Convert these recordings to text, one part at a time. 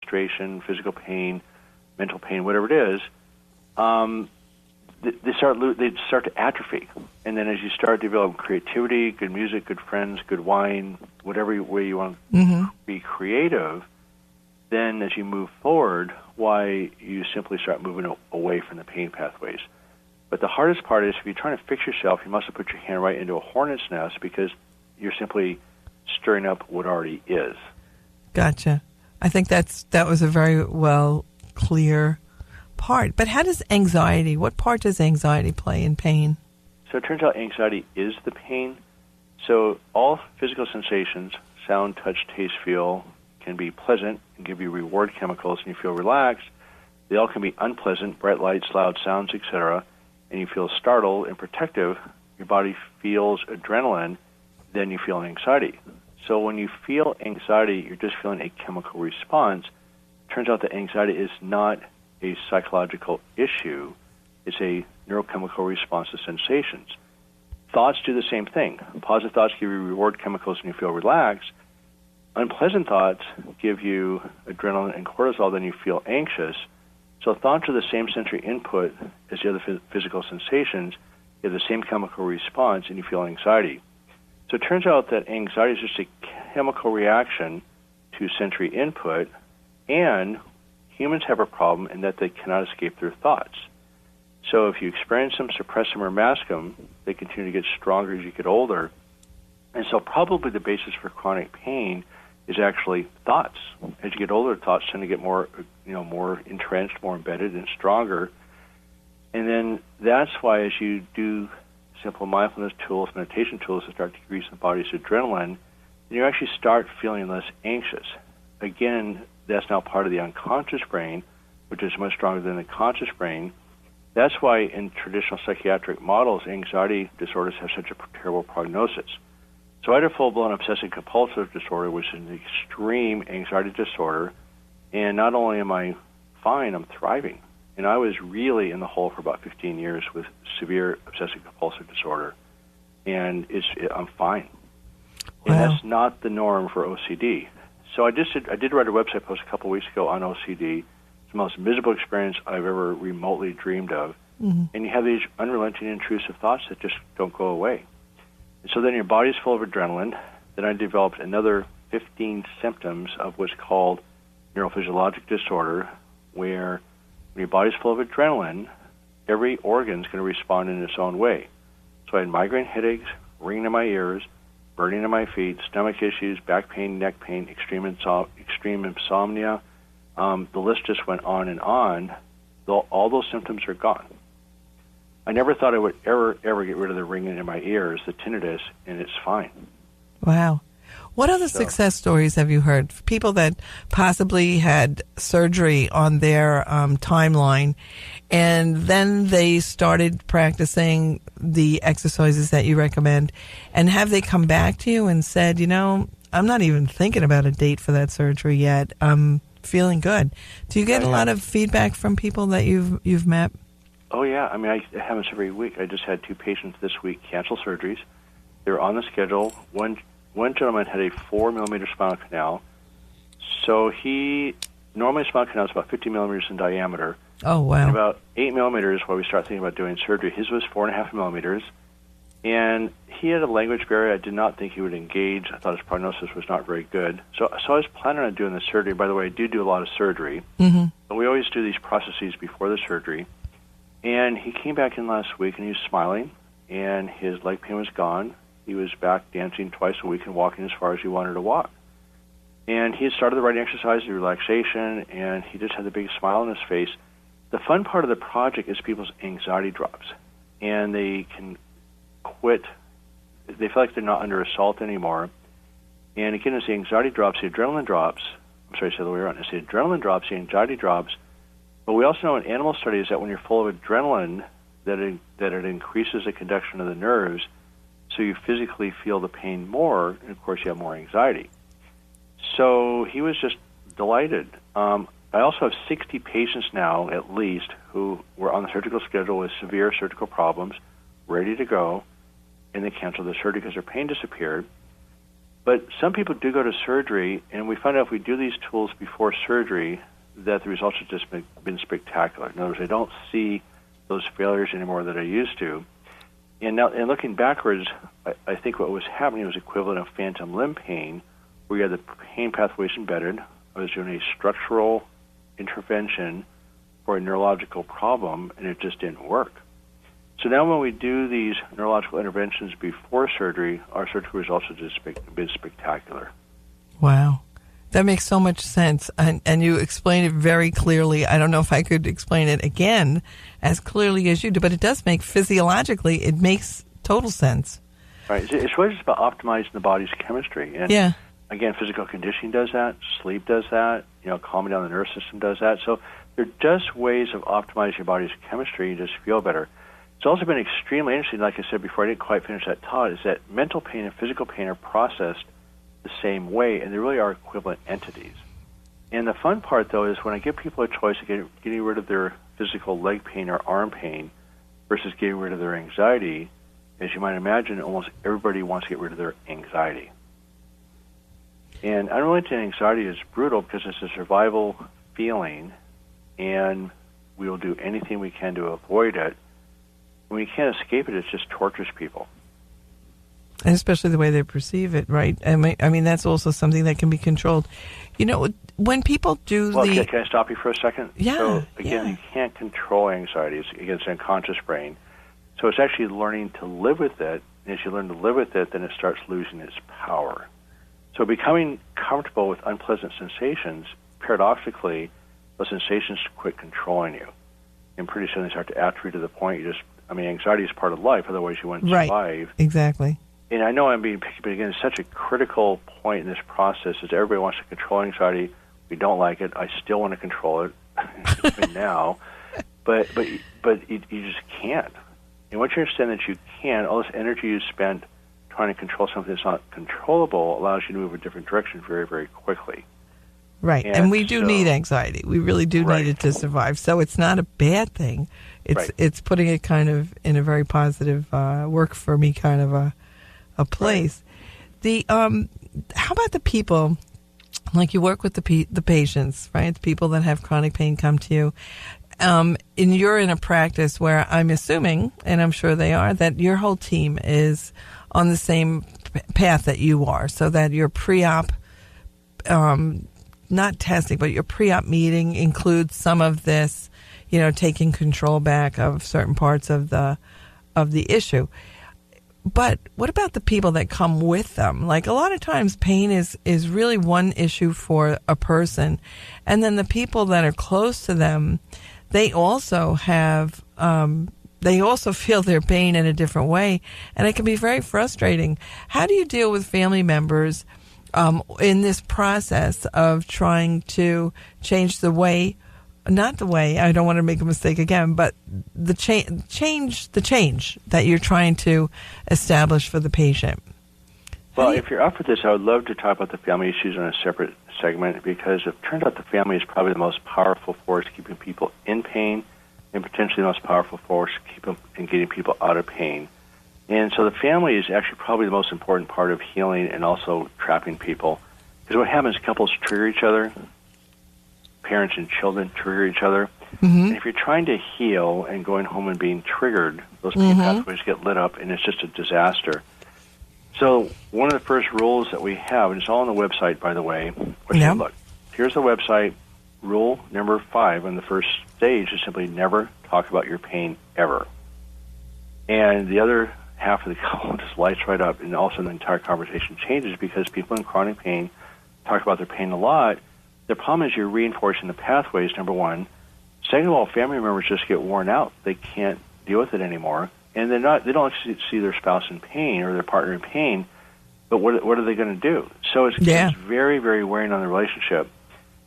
frustration, physical pain, mental pain, whatever it is, they start to atrophy. And then as you start to develop creativity, good music, good friends, good wine, whatever way you want to be creative, then as you move forward, why you simply start moving away from the pain pathways. But the hardest part is if you're trying to fix yourself, you must have put your hand right into a hornet's nest because you're simply stirring up what already is. Gotcha. I think that was a very clear part. But how does what part does anxiety play in pain? So it turns out anxiety is the pain. So all physical sensations, sound, touch, taste, feel, can be pleasant and give you reward chemicals and you feel relaxed. They all can be unpleasant, bright lights, loud sounds, etc., and you feel startled and protective. Your body feels adrenaline, then you feel anxiety. So when you feel anxiety, you're just feeling a chemical response. Turns out that anxiety is not a psychological issue. It's a neurochemical response to sensations. Thoughts do the same thing. Positive thoughts give you reward chemicals and you feel relaxed. Unpleasant thoughts give you adrenaline and cortisol, then you feel anxious. So thoughts are the same sensory input as the other physical sensations. You have the same chemical response and you feel anxiety. So it turns out that anxiety is just a chemical reaction to sensory input, and humans have a problem in that they cannot escape their thoughts. So if you experience them, suppress them, or mask them, they continue to get stronger as you get older. And so probably the basis for chronic pain is actually thoughts. As you get older, thoughts tend to get more entrenched, more embedded, and stronger. And then that's why as you do simple mindfulness tools, meditation tools to start decreasing the body's adrenaline, you actually start feeling less anxious. Again, that's now part of the unconscious brain, which is much stronger than the conscious brain. That's why in traditional psychiatric models, anxiety disorders have such a terrible prognosis. So I had a full-blown obsessive-compulsive disorder, which is an extreme anxiety disorder, and not only am I fine, I'm thriving. And I was really in the hole for about 15 years with severe obsessive-compulsive disorder, and I'm fine. Wow. And that's not the norm for OCD. So I did write a website post a couple weeks ago on OCD. It's the most miserable experience I've ever remotely dreamed of. Mm-hmm. And you have these unrelenting, intrusive thoughts that just don't go away. And so then your body's full of adrenaline. Then I developed another 15 symptoms of what's called neurophysiologic disorder, where when your body's full of adrenaline, every organ's going to respond in its own way. So I had migraine headaches, ringing in my ears, burning in my feet, stomach issues, back pain, neck pain, extreme insomnia. The list just went on and on. All those symptoms are gone. I never thought I would ever get rid of the ringing in my ears, the tinnitus, and it's fine. Wow. What other success stories have you heard? People that possibly had surgery on their timeline, and then they started practicing the exercises that you recommend, and have they come back to you and said, I'm not even thinking about a date for that surgery yet. I'm feeling good. Do you get a lot of feedback from people that you've met? Oh, yeah. I mean, it happens every week. I just had 2 patients this week cancel surgeries. They were on the schedule. One gentleman had a 4-millimeter spinal canal. So normally spinal canal is about 50 millimeters in diameter. Oh, wow. And about 8 millimeters where we start thinking about doing surgery. His was 4.5 millimeters. And he had a language barrier I did not think he would engage. I thought his prognosis was not very good. So I was planning on doing the surgery. By the way, I do a lot of surgery. Mm-hmm. But we always do these processes before the surgery. And he came back in last week, and he was smiling, and his leg pain was gone. He was back dancing twice a week and walking as far as he wanted to walk. And he had started the right exercise, the relaxation, and he just had the biggest smile on his face. The fun part of the project is people's anxiety drops, and they can quit. They feel like they're not under assault anymore. And again, as the anxiety drops, the adrenaline drops. I'm sorry, I said the way around. As the adrenaline drops, the anxiety drops. But we also know in animal studies that when you're full of adrenaline, that it increases the conduction of the nerves, so you physically feel the pain more, and of course you have more anxiety. So he was just delighted. I also have 60 patients now, at least, who were on the surgical schedule with severe surgical problems, ready to go, and they canceled the surgery because their pain disappeared. But some people do go to surgery, and we find out if we do these tools before surgery that the results have just been spectacular. In other words, I don't see those failures anymore that I used to. And now, and looking backwards, I think what was happening was equivalent of phantom limb pain, where you had the pain pathways embedded. I was doing a structural intervention for a neurological problem, and it just didn't work. So now when we do these neurological interventions before surgery, our surgical results have just been spectacular. Wow. That makes so much sense, and you explain it very clearly. I don't know if I could explain it again as clearly as you do, but it does make physiologically, it makes total sense. Right. It's really just about optimizing the body's chemistry. And yeah. Again, physical conditioning does that, sleep does that, calming down the nervous system does that. So they're just ways of optimizing your body's chemistry and just feel better. It's also been extremely interesting, like I said before, I didn't quite finish that thought, is that mental pain and physical pain are processed the same way, and they really are equivalent entities. And the fun part, though, is when I give people a choice of getting rid of their physical leg pain or arm pain versus getting rid of their anxiety, as you might imagine, almost everybody wants to get rid of their anxiety. And unrelenting anxiety is brutal because it's a survival feeling, and we will do anything we can to avoid it. When you can't escape it, it just tortures people. And especially the way they perceive it, right? I mean, that's also something that can be controlled. When people do can I stop you for a second? Yeah. So, again, you can't control anxiety. It's against the unconscious brain. So it's actually learning to live with it. And as you learn to live with it, then it starts losing its power. So becoming comfortable with unpleasant sensations, paradoxically, those sensations quit controlling you. And pretty soon they start to atrophy to the point anxiety is part of life, otherwise you wouldn't survive. Right, exactly. And I know I'm being picky, but again, it's such a critical point in this process is everybody wants to control anxiety. We don't like it. I still want to control it, even now. But you just can't. And once you understand that you can, all this energy you spent trying to control something that's not controllable allows you to move a different direction very, very quickly. Right, and we do need anxiety. We really do need it to survive. So it's not a bad thing. It's putting it kind of in a very positive work for me kind of a place. Right. How about the people, like you work with the patients, right? The people that have chronic pain come to you. And you're in a practice where I'm assuming, and I'm sure they are, that your whole team is on the same path that you are, so that your pre-op not testing, but your pre-op meeting includes some of this, taking control back of certain parts of the issue. But what about the people that come with them? Like a lot of times pain is really one issue for a person. And then the people that are close to them, they also have, they also feel their pain in a different way. And it can be very frustrating. How do you deal with family members in this process of trying to change the way, not the way, I don't want to make a mistake again, but the change that you're trying to establish for the patient? Well, if you're up for this, I would love to talk about the family issues in a separate segment because it turns out the family is probably the most powerful force keeping people in pain and potentially the most powerful force keeping and getting people out of pain. And so the family is actually probably the most important part of healing and also trapping people. Because what happens, couples trigger each other, parents and children trigger each other. Mm-hmm. And if you're trying to heal and going home and being triggered, those pain pathways get lit up and it's just a disaster. So one of the first rules that we have, and it's all on the website, by the way, look, here's the website. Rule number 5 on the first stage is simply never talk about your pain ever. And the other half of the couple just lights right up, and all of a sudden the entire conversation changes because people in chronic pain talk about their pain a lot. The problem is you're reinforcing the pathways, number one. Second of all, family members just get worn out. They can't deal with it anymore. And they don't see their spouse in pain or their partner in pain, but what are they going to do? So it's very, very wearing on the relationship.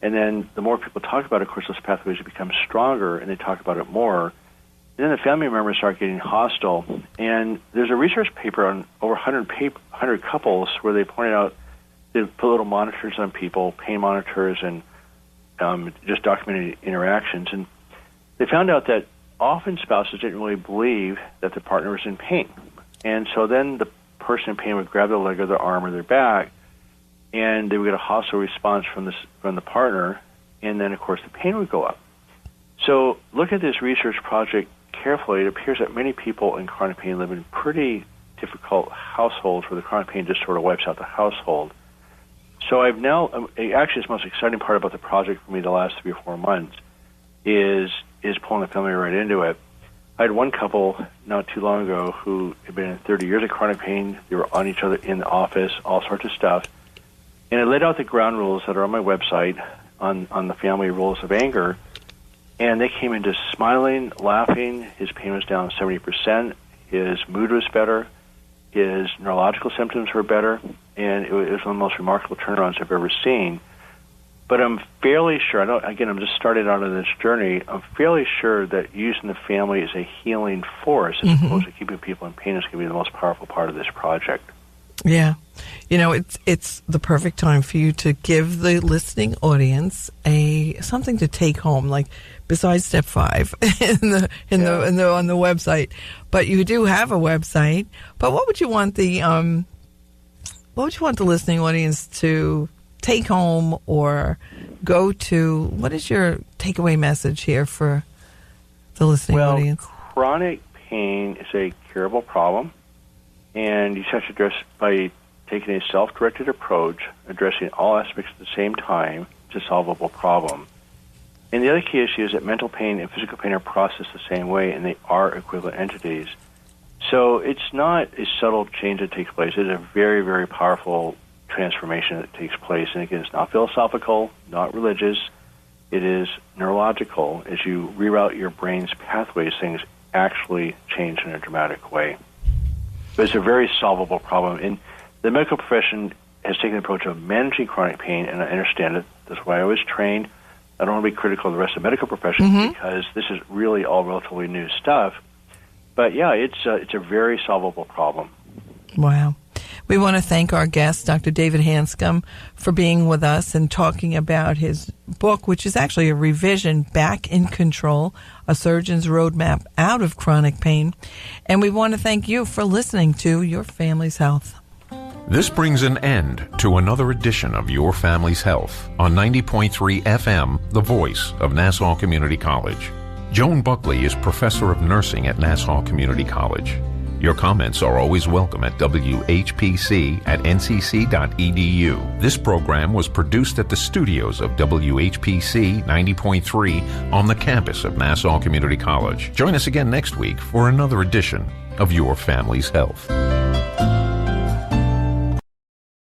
And then the more people talk about it, of course, those pathways become stronger, and they talk about it more. And then the family members start getting hostile. And there's a research paper on over 100 couples where they pointed out they put little monitors on people, pain monitors, and just documented interactions. And they found out that often spouses didn't really believe that the partner was in pain. And so then the person in pain would grab their leg or their arm or their back and they would get a hostile response from the partner, and then, of course, the pain would go up. So look at this research project carefully. It appears that many people in chronic pain live in pretty difficult households where the chronic pain just sort of wipes out the household. So I've now, actually, the most exciting part about the project for me the last 3 or 4 months is pulling the family right into it. I had one couple not too long ago who had been in 30 years of chronic pain. They were on each other in the office, all sorts of stuff. And I laid out the ground rules that are on my website on the family rules of anger. And they came in just smiling, laughing. His pain was down 70%. His mood was better. His neurological symptoms were better. And it was one of the most remarkable turnarounds I've ever seen. But I'm fairly sure, I'm just starting out on this journey, I'm fairly sure that using the family as a healing force as opposed to keeping people in pain is going to be the most powerful part of this project. Yeah. You know, it's the perfect time for you to give the listening audience something to take home, like besides step 5 on the website. But you do have a website. But what would you want the listening audience to take home or go to? What is your takeaway message here for the listening audience? Chronic pain is a curable problem, and you have to address by taking a self-directed approach, addressing all aspects at the same time. It's a solvable problem. And the other key issue is that mental pain and physical pain are processed the same way, and they are equivalent entities. So it's not a subtle change that takes place. It's a very, very powerful transformation that takes place. And again, it's not philosophical, not religious. It is neurological. As you reroute your brain's pathways, things actually change in a dramatic way. But it's a very solvable problem. And the medical profession has taken the approach of managing chronic pain, and I understand it. That's why I was trained. I don't want to be critical of the rest of the medical profession because this is really all relatively new stuff. But yeah, it's a very solvable problem. Wow. We want to thank our guest, Dr. David Hanscom, for being with us and talking about his book, which is actually a revision, Back in Control, A Surgeon's Roadmap Out of Chronic Pain. And we want to thank you for listening to Your Family's Health. This brings an end to another edition of Your Family's Health on 90.3 FM, the voice of Nassau Community College. Joan Buckley is professor of nursing at Nassau Community College. Your comments are always welcome at whpc@ncc.edu. This program was produced at the studios of WHPC 90.3 on the campus of Nassau Community College. Join us again next week for another edition of Your Family's Health.